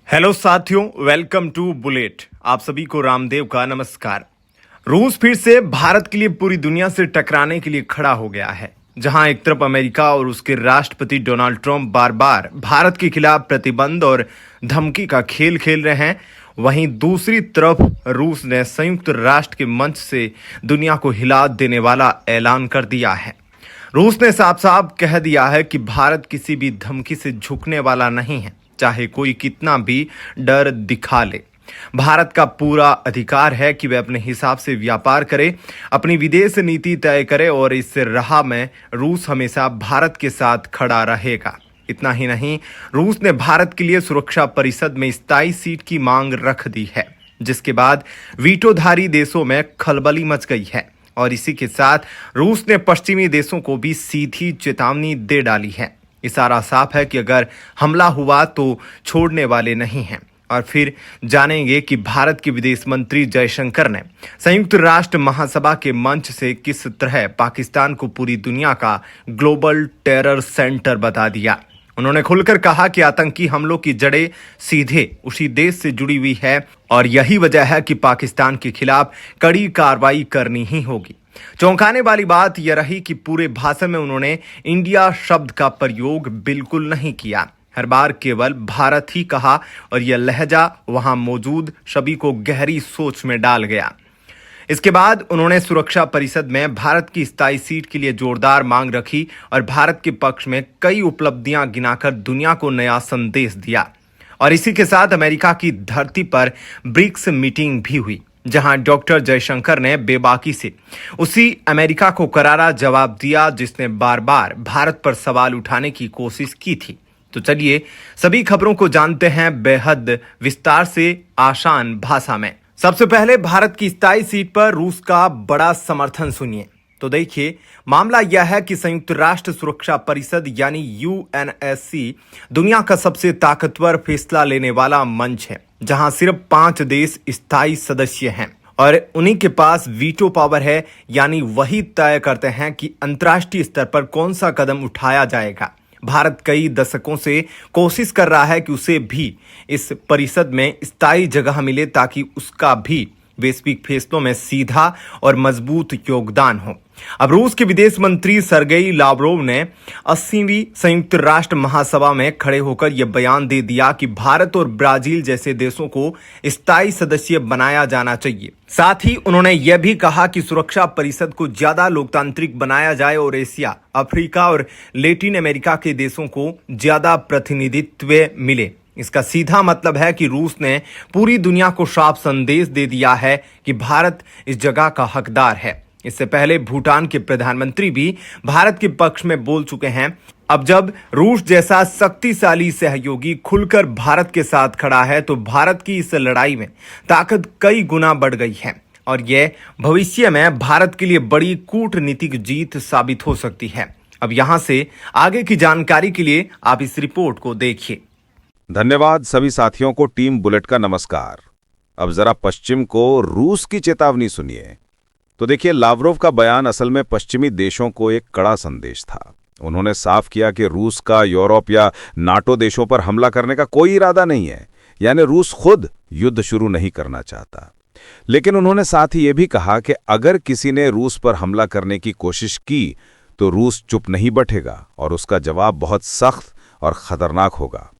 Hello साथियों, welcome to bullet. आप सभी को रामदेव का नमस्कार। रूस फिर से भारत के लिए पूरी दुनिया से टकराने के लिए खड़ा हो गया है। जहां एक तरफ अमेरिका और उसके राष्ट्रपति डोनाल्ड ट्रंप बार बार भारत के खिलाफ प्रतिबंध और धमकी का खेल खेल रहे हैं, वहीं दूसरी तरफ रूस ने संयुक्त राष्ट्र के मंच से दुनिया को हिला देने वाला ऐलान कर दिया है। रूस ने साफ साफ कह दिया है कि भारत किसी भी धमकी से झुकने वाला नहीं है, चाहे कोई कितना भी डर दिखा ले। भारत का पूरा अधिकार है कि वह अपने हिसाब से व्यापार करे, अपनी विदेश नीति तय करे और इस राह में रूस हमेशा भारत के साथ खड़ा रहेगा। इतना ही नहीं, रूस ने भारत के लिए सुरक्षा परिषद में स्थायी सीट की मांग रख दी है, जिसके बाद वीटोधारी देशों में खलबली मच गई है और इसी के साथ रूस ने पश्चिमी देशों को भी सीधी चेतावनी दे डाली है। इशारा साफ है कि अगर हमला हुआ तो छोड़ने वाले नहीं हैं। और फिर जानेंगे कि भारत के विदेश मंत्री जयशंकर ने संयुक्त राष्ट्र महासभा के मंच से किस तरह पाकिस्तान को पूरी दुनिया का ग्लोबल टेरर सेंटर बता दिया। उन्होंने खुलकर कहा कि आतंकी हमलों की जड़ें सीधे उसी देश से जुड़ी हुई है और यही वजह है कि पाकिस्तान के खिलाफ कड़ी कार्रवाई करनी ही होगी। चौंकाने वाली बात यह रही कि पूरे भाषण में उन्होंने इंडिया शब्द का प्रयोग बिल्कुल नहीं किया। हर बार केवल भारत ही कहा और यह लहजा वहां मौजूद सभी को गहरी सोच में डाल गया। इसके बाद उन्होंने सुरक्षा परिषद में भारत की स्थायी सीट के लिए जोरदार मांग रखी और भारत के पक्ष में कई उपलब्धियां गिनाकर दुनिया को नया संदेश दिया। और इसी के साथ अमेरिका की धरती पर ब्रिक्स मीटिंग भी हुई, जहां डॉक्टर जयशंकर ने बेबाकी से उसी अमेरिका को करारा जवाब दिया जिसने बार बार भारत पर सवाल उठाने की कोशिश की थी। तो चलिए सभी खबरों को जानते हैं बेहद विस्तार से, आसान भाषा में। सबसे पहले भारत की स्थायी सीट पर रूस का बड़ा समर्थन सुनिए। तो देखिए, मामला यह है कि संयुक्त राष्ट्र सुरक्षा परिषद यानी यूएनएससी दुनिया का सबसे ताकतवर फैसला लेने वाला मंच है, जहां सिर्फ 5 देश स्थायी सदस्य हैं और उन्हीं के पास वीटो पावर है, यानी वही तय करते हैं कि अंतर्राष्ट्रीय स्तर पर कौन सा कदम उठाया जाएगा। भारत कई दशकों से कोशिश कर रहा है कि उसे भी इस परिषद में स्थायी जगह मिले ताकि उसका भी वैश्विक फैसलों में सीधा और मजबूत योगदान हो। अब रूस के विदेश मंत्री सर्गेई लावरोव ने 80वीं संयुक्त राष्ट्र महासभा में खड़े होकर यह बयान दे दिया कि भारत और ब्राजील जैसे देशों को स्थायी सदस्य बनाया जाना चाहिए। साथ ही उन्होंने यह भी कहा कि सुरक्षा परिषद को ज्यादा लोकतांत्रिक बनाया जाए और एशिया, अफ्रीका और लैटिन अमेरिका के देशों को ज्यादा प्रतिनिधित्व मिले। इसका सीधा मतलब है कि रूस ने पूरी दुनिया को साफ संदेश दे दिया है कि भारत इस जगह का हकदार है। इससे पहले भूटान के प्रधानमंत्री भी भारत के पक्ष में बोल चुके हैं। अब जब रूस जैसा शक्तिशाली सहयोगी खुलकर भारत के साथ खड़ा है तो भारत की इस लड़ाई में ताकत कई गुना बढ़ गई है और यह भविष्य में भारत के लिए बड़ी कूटनीतिक जीत साबित हो सकती है। अब यहां से आगे की जानकारी के लिए आप इस रिपोर्ट को देखिए। धन्यवाद सभी साथियों को। टीम बुलेट का नमस्कार। अब जरा पश्चिम को रूस की चेतावनी सुनिए। तो देखिए, लावरोव का बयान असल में पश्चिमी देशों को एक कड़ा संदेश था। उन्होंने साफ किया कि रूस का यूरोप या नाटो देशों पर हमला करने का कोई इरादा नहीं है, यानी रूस खुद युद्ध शुरू नहीं करना चाहता। लेकिन उन्होंने साथ ही ये भी कहा कि अगर किसी ने रूस पर हमला करने की कोशिश की तो रूस चुप नहीं बैठेगा और उसका जवाब बहुत सख्त और खतरनाक होगा।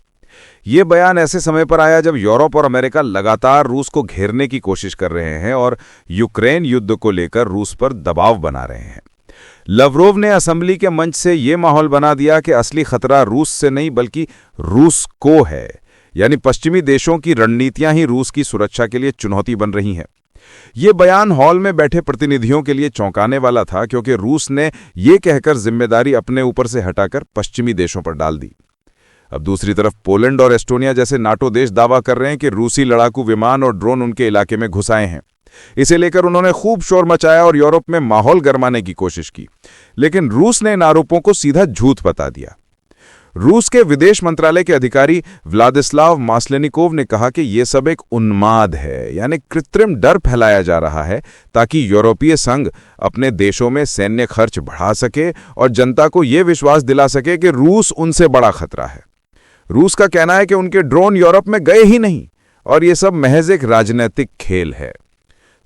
ये बयान ऐसे समय पर आया जब यूरोप और अमेरिका लगातार रूस को घेरने की कोशिश कर रहे हैं और यूक्रेन युद्ध को लेकर रूस पर दबाव बना रहे हैं। लावरोव ने असेंबली के मंच से ये माहौल बना दिया कि असली खतरा रूस से नहीं बल्कि रूस को है, यानी पश्चिमी देशों की रणनीतियां ही रूस की सुरक्षा के लिए चुनौती बन रही हैं। ये बयान हॉल में बैठे प्रतिनिधियों के लिए चौंकाने वाला था, क्योंकि रूस ने ये कहकर जिम्मेदारी अपने ऊपर से हटाकर पश्चिमी देशों पर डाल दी। अब दूसरी तरफ पोलैंड और एस्टोनिया जैसे नाटो देश दावा कर रहे हैं कि रूसी लड़ाकू विमान और ड्रोन उनके इलाके में घुस आए हैं। इसे लेकर उन्होंने खूब शोर मचाया और यूरोप में माहौल गरमाने की कोशिश की, लेकिन रूस ने इन आरोपों को सीधा झूठ बता दिया। रूस के विदेश मंत्रालय के अधिकारी व्लादिस्लाव मास्लेनिकोव ने कहा कि यह सब एक उन्माद है, यानी कृत्रिम डर फैलाया जा रहा है ताकि यूरोपीय संघ अपने देशों में सैन्य खर्च बढ़ा सके और जनता को यह विश्वास दिला सके कि रूस उनसे बड़ा खतरा है। रूस का कहना है कि उनके ड्रोन यूरोप में गए ही नहीं और ये सब महज एक राजनीतिक खेल है।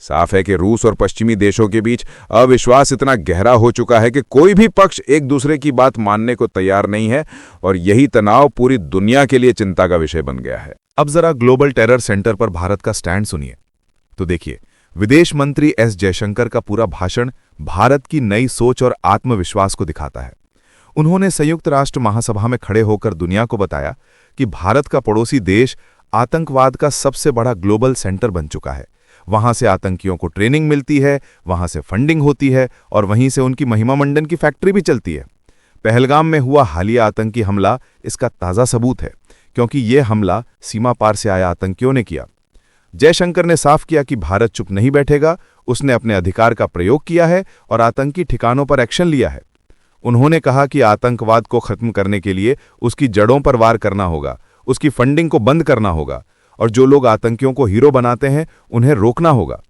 साफ है कि रूस और पश्चिमी देशों के बीच अविश्वास इतना गहरा हो चुका है कि कोई भी पक्ष एक दूसरे की बात मानने को तैयार नहीं है और यही तनाव पूरी दुनिया के लिए चिंता का विषय बन गया है। अब जरा ग्लोबल टेरर सेंटर पर भारत का स्टैंड सुनिए। तो देखिए, विदेश मंत्री एस जयशंकर का पूरा भाषण भारत की नई सोच और आत्मविश्वास को दिखाता है। उन्होंने संयुक्त राष्ट्र महासभा में खड़े होकर दुनिया को बताया कि भारत का पड़ोसी देश आतंकवाद का सबसे बड़ा ग्लोबल सेंटर बन चुका है। वहां से आतंकियों को ट्रेनिंग मिलती है, वहां से फंडिंग होती है और वहीं से उनकी महिमा मंडन की फैक्ट्री भी चलती है। पहलगाम में हुआ हालिया आतंकी हमला इसका ताज़ा सबूत है, क्योंकि यह हमला सीमा पार से आया आतंकियों ने किया। जयशंकर ने साफ किया कि भारत चुप नहीं बैठेगा, उसने अपने अधिकार का प्रयोग किया है और आतंकी ठिकानों पर एक्शन लिया है। उन्होंने कहा कि आतंकवाद को खत्म करने के लिए उसकी जड़ों पर वार करना होगा, उसकी फंडिंग को बंद करना होगा और जो लोग आतंकियों को हीरो बनाते हैं उन्हें रोकना होगा।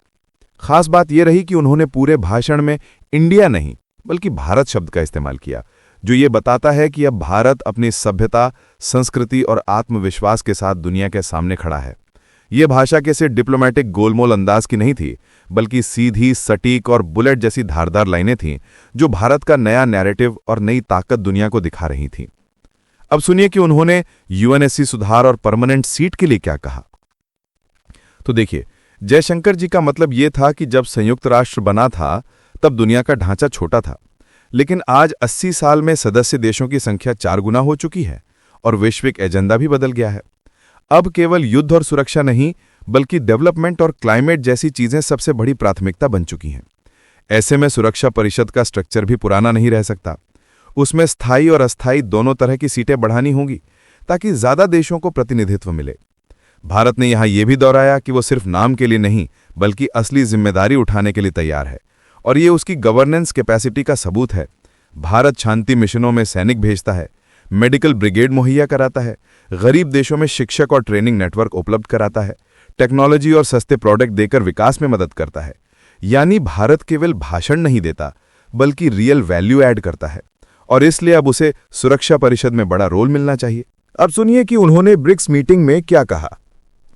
खास बात यह रही कि उन्होंने पूरे भाषण में इंडिया नहीं बल्कि भारत शब्द का इस्तेमाल किया, जो ये बताता है कि अब भारत अपनी सभ्यता, संस्कृति और आत्मविश्वास के साथ दुनिया के सामने खड़ा है। यह भाषा किसी डिप्लोमेटिक गोलमोल अंदाज की नहीं थी, बल्कि सीधी, सटीक और बुलेट जैसी धारदार लाइनें थीं, जो भारत का नया नैरेटिव और नई ताकत दुनिया को दिखा रही थीं। अब सुनिए कि उन्होंने यूएनएससी सुधार और परमानेंट सीट के लिए क्या कहा। तो देखिए, जयशंकर जी का मतलब यह था कि जब संयुक्त राष्ट्र बना था तब दुनिया का ढांचा छोटा था, लेकिन आज 80 साल में सदस्य देशों की संख्या 4 गुना हो चुकी है और वैश्विक एजेंडा भी बदल गया है। अब केवल युद्ध और सुरक्षा नहीं, बल्कि डेवलपमेंट और क्लाइमेट जैसी चीजें सबसे बड़ी प्राथमिकता बन चुकी हैं। ऐसे में सुरक्षा परिषद का स्ट्रक्चर भी पुराना नहीं रह सकता। उसमें स्थायी और अस्थायी दोनों तरह की सीटें बढ़ानी होंगी ताकि ज्यादा देशों को प्रतिनिधित्व मिले। भारत ने यहां यह भी दोहराया कि वो सिर्फ नाम के लिए नहीं बल्कि असली जिम्मेदारी उठाने के लिए तैयार है और ये उसकी गवर्नेंस कैपेसिटी का सबूत है। भारत शांति मिशनों में सैनिक भेजता है, मेडिकल ब्रिगेड मुहैया कराता है, गरीब देशों में शिक्षक और ट्रेनिंग नेटवर्क उपलब्ध कराता है, टेक्नोलॉजी और सस्ते प्रोडक्ट देकर विकास में मदद करता है। यानी भारत केवल भाषण नहीं देता बल्कि रियल वैल्यू ऐड करता है और इसलिए अब उसे सुरक्षा परिषद में बड़ा रोल मिलना चाहिए। अब सुनिए कि उन्होंने ब्रिक्स मीटिंग में क्या कहा।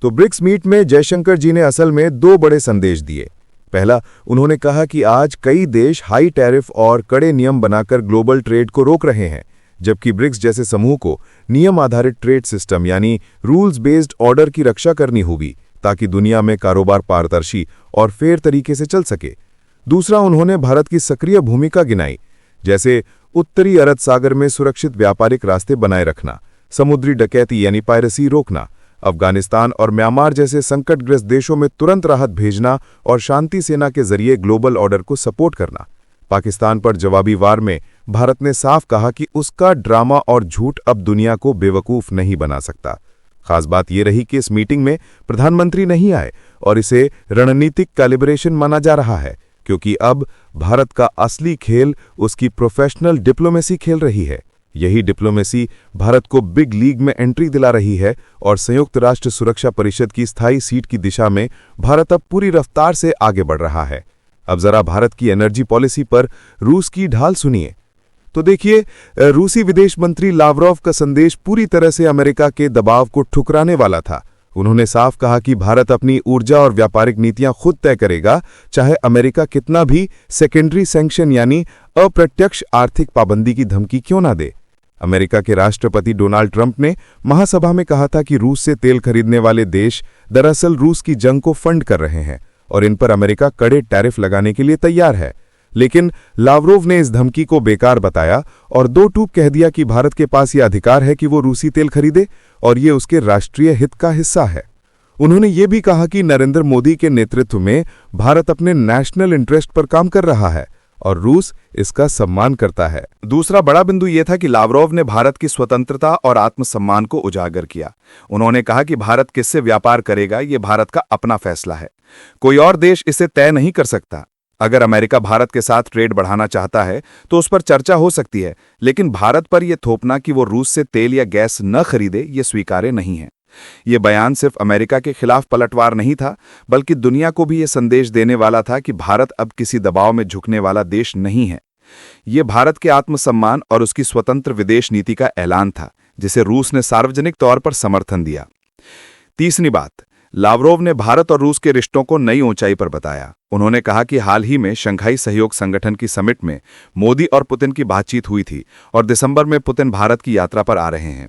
तो ब्रिक्स मीट में जयशंकर जी ने असल में 2 बड़े संदेश दिए। पहला, उन्होंने कहा कि आज कई देश हाई टैरिफ और कड़े नियम बनाकर ग्लोबल ट्रेड को रोक रहे हैं, जबकि ब्रिक्स जैसे समूह को नियम आधारित ट्रेड सिस्टम यानी रूल्स बेस्ड ऑर्डर की रक्षा करनी होगी ताकि दुनिया में कारोबार पारदर्शी और फेयर तरीके से चल सके। दूसरा, उन्होंने भारत की सक्रिय भूमिका गिनाई, जैसे उत्तरी अरब सागर में सुरक्षित व्यापारिक रास्ते बनाए रखना, समुद्री डकैती यानी पायरेसी रोकना, अफगानिस्तान और म्यांमार जैसे संकटग्रस्त देशों में तुरंत राहत भेजना और शांति सेना के जरिए ग्लोबल ऑर्डर को सपोर्ट करना। पाकिस्तान पर जवाबी वार में भारत ने साफ कहा कि उसका ड्रामा और झूठ अब दुनिया को बेवकूफ नहीं बना सकता। खास बात यह रही कि इस मीटिंग में प्रधानमंत्री नहीं आए और इसे रणनीतिक कैलिब्रेशन माना जा रहा है, क्योंकि अब भारत का असली खेल उसकी प्रोफेशनल डिप्लोमेसी खेल रही है। यही डिप्लोमेसी भारत को बिग लीग में एंट्री दिला रही है और संयुक्त राष्ट्र सुरक्षा परिषद की स्थायी सीट की दिशा में भारत अब पूरी रफ्तार से आगे बढ़ रहा है। अब जरा भारत की एनर्जी पॉलिसी पर रूस की ढाल सुनिए। तो देखिए, रूसी विदेश मंत्री लावरोव का संदेश पूरी तरह से अमेरिका के दबाव को ठुकराने वाला था। उन्होंने साफ कहा कि भारत अपनी ऊर्जा और व्यापारिक नीतियां खुद तय करेगा, चाहे अमेरिका कितना भी सेकेंडरी सैंक्शन यानी अप्रत्यक्ष आर्थिक पाबंदी की धमकी क्यों ना दे। अमेरिका के राष्ट्रपति डोनाल्ड ट्रंप ने महासभा में कहा था कि रूस से तेल खरीदने वाले देश दरअसल रूस की जंग को फंड कर रहे हैं और इन पर अमेरिका कड़े टैरिफ लगाने के लिए तैयार है। लेकिन लावरोव ने इस धमकी को बेकार बताया और 2 टूक कह दिया कि भारत के पास यह अधिकार है कि वो रूसी तेल खरीदे और ये उसके राष्ट्रीय हित का हिस्सा है। उन्होंने ये भी कहा कि नरेंद्र मोदी के नेतृत्व में भारत अपने नेशनल इंटरेस्ट पर काम कर रहा है और रूस इसका सम्मान करता है। दूसरा बड़ा बिंदु यह था कि लावरोव ने भारत की स्वतंत्रता और आत्मसम्मान को उजागर किया। उन्होंने कहा कि भारत किससे व्यापार करेगा ये भारत का अपना फैसला है, कोई और देश इसे तय नहीं कर सकता। अगर अमेरिका भारत के साथ ट्रेड बढ़ाना चाहता है तो उस पर चर्चा हो सकती है, लेकिन भारत पर यह थोपना कि वो रूस से तेल या गैस न खरीदे ये स्वीकार्य नहीं है। ये बयान सिर्फ अमेरिका के खिलाफ पलटवार नहीं था, बल्कि दुनिया को भी ये संदेश देने वाला था कि भारत अब किसी दबाव में झुकने वाला देश नहीं है। ये भारत के आत्मसम्मान और उसकी स्वतंत्र विदेश नीति का ऐलान था, जिसे रूस ने सार्वजनिक तौर पर समर्थन दिया। तीसरी बात, लावरोव ने भारत और रूस के रिश्तों को नई ऊंचाई पर बताया। उन्होंने कहा कि हाल ही में शंघाई सहयोग संगठन की समिट में मोदी और पुतिन की बातचीत हुई थी और दिसंबर में पुतिन भारत की यात्रा पर आ रहे हैं।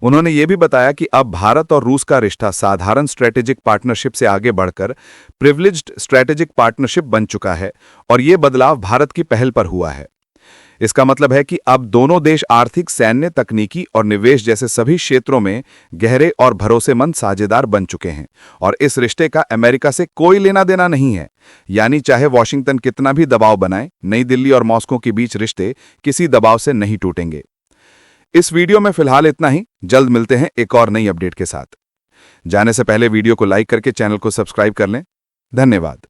उन्होंने ये भी बताया कि अब भारत और रूस का रिश्ता साधारण स्ट्रेटेजिक पार्टनरशिप से आगे बढ़कर प्रिविलेज्ड स्ट्रेटेजिक पार्टनरशिप बन चुका है और ये बदलाव भारत की पहल पर हुआ है। इसका मतलब है कि अब दोनों देश आर्थिक, सैन्य, तकनीकी और निवेश जैसे सभी क्षेत्रों में गहरे और भरोसेमंद साझेदार बन चुके हैं और इस रिश्ते का अमेरिका से कोई लेना देना नहीं है। यानी चाहे वॉशिंगटन कितना भी दबाव बनाए, नई दिल्ली और मॉस्को के बीच रिश्ते किसी दबाव से नहीं टूटेंगे। इस वीडियो में फिलहाल इतना ही। जल्द मिलते हैं एक और नई अपडेट के साथ। जाने से पहले वीडियो को लाइक करके चैनल को सब्सक्राइब कर लें। धन्यवाद।